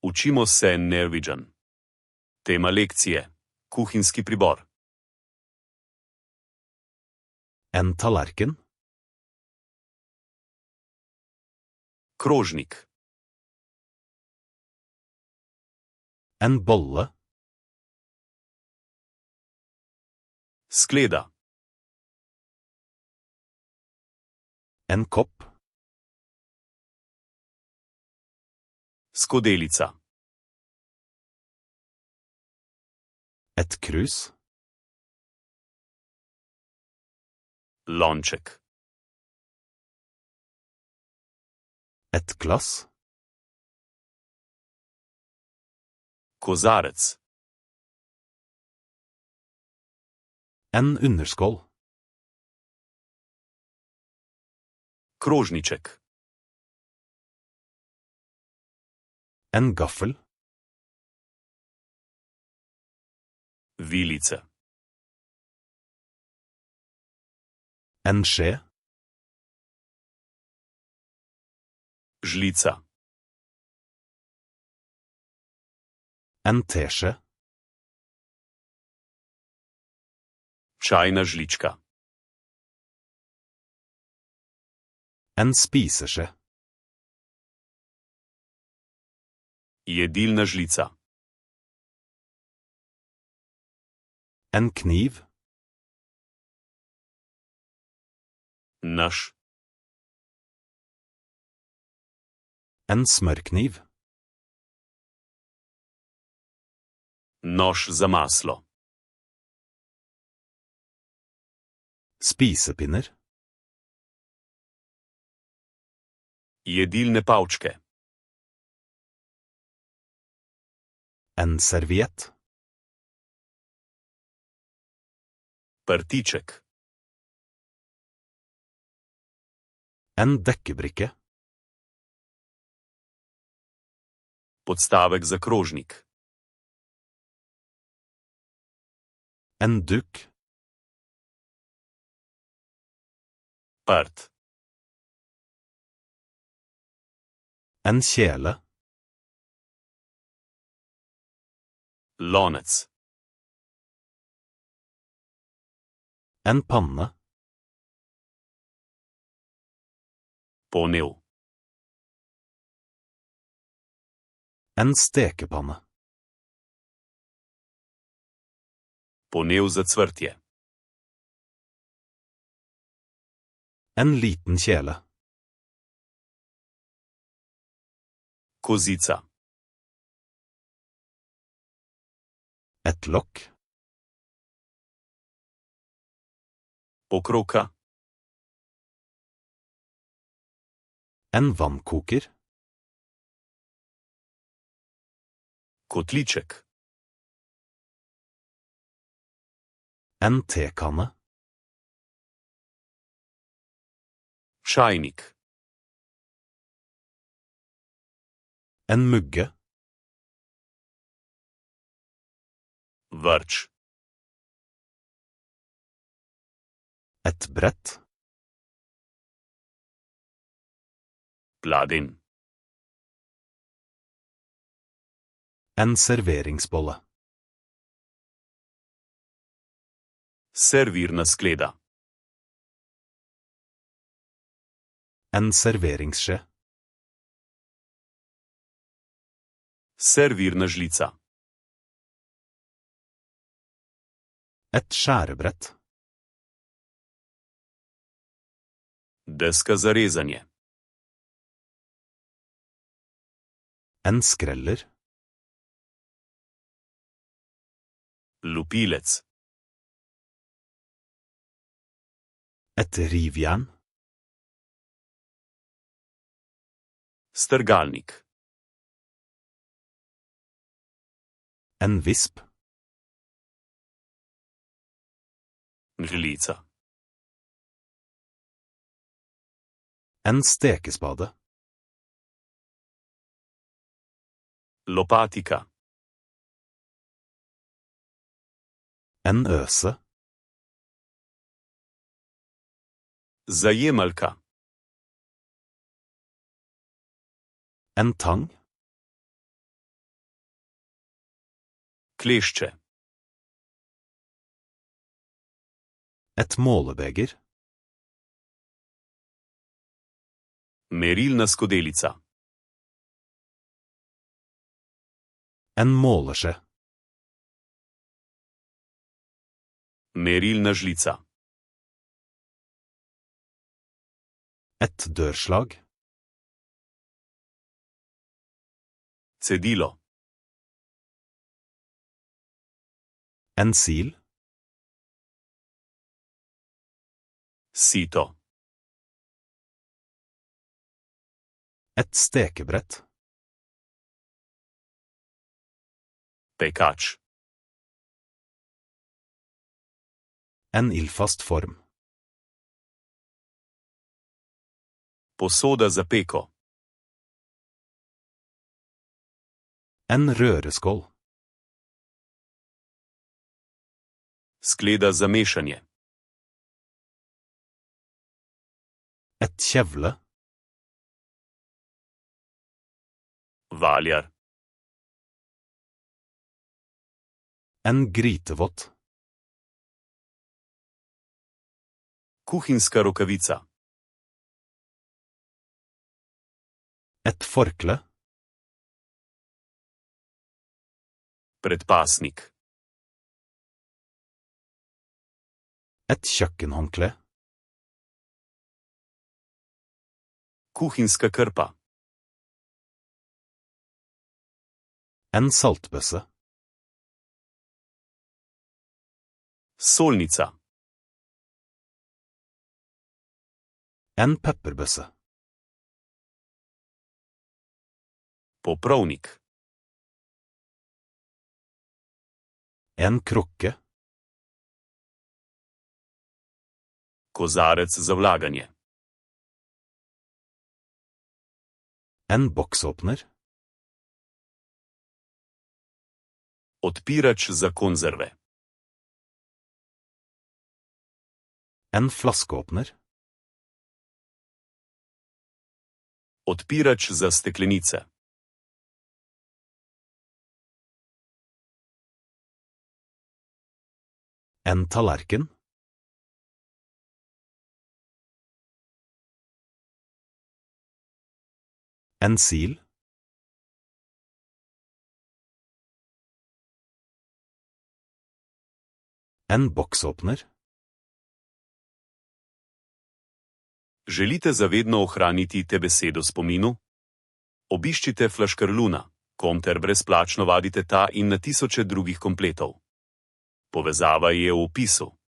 Učimo se Norwegian. Tema lekcije: kuhinjski pribor. En tallerken. Krožnik. En bolle. Skleda. En kopp. Skodelica. Et krus. Lonček. Et glass. Kozarec. En underskål. Krožniček. En gaffel. Vilice. En skje. Žlica. En teskje. Čajna žlička. En spiseskje. Jedilna žlica. En kniv. Nož. En smørkniv. Nož za maslo. Spisepinner. Jedilne palčke. En serviett. Prtiček. En dekkebrikke. Podstavek za krožnik. En duk. Prt. En kjele. Lonec. En panne. Ponev. En stekepanne. Ponev za cvrtje. En liten kjele. Kozica. Et lokk. Pokroka. En vannkoker. Kotliček. En tekanne. Čajnik. En mugge. Vrč. Et brett. Pladenj. En serveringsbolle. Servirna skleda. En serveringsskje. Servirna žlica. Et skjærebrett. Deska za rezanje. En skreller. Lupilec. Et rivjern. Strgalnik. En visp. Žlica. En stekespade. Lopatika. En øse. Zajemalka. En tang. Klešče. Et målebeger. Merilna skodelica. En måleskje. Merilna žlica. Et dørslag. Cedilo. En sil. Sito. Et stekebrett. Pekač. En ildfast form. Posoda za peko. En røreskål. Skleda za mešanje. Et kjevle. Valjar. En grytevott. Kuhinjska rokavica. Et forkle. Predpasnik. Et kjøkkenhåndkle. Kuhinjska krpa. En saltbøsse. Solnica. En pepperbøsse. Poprovnik. En krukke. Kozarec za vlaganje. En boksåpner. Odpirač za konzerve. En flaskeåpner. Odpirač za steklenice. En tallerken. En sil. En boksåpner. Želite zavedno ohraniti te besede v spominu? Obiščite Flaškarluna.com ter brezplačno vadite ta in na tisoče drugih kompletov. Povezava je v opisu.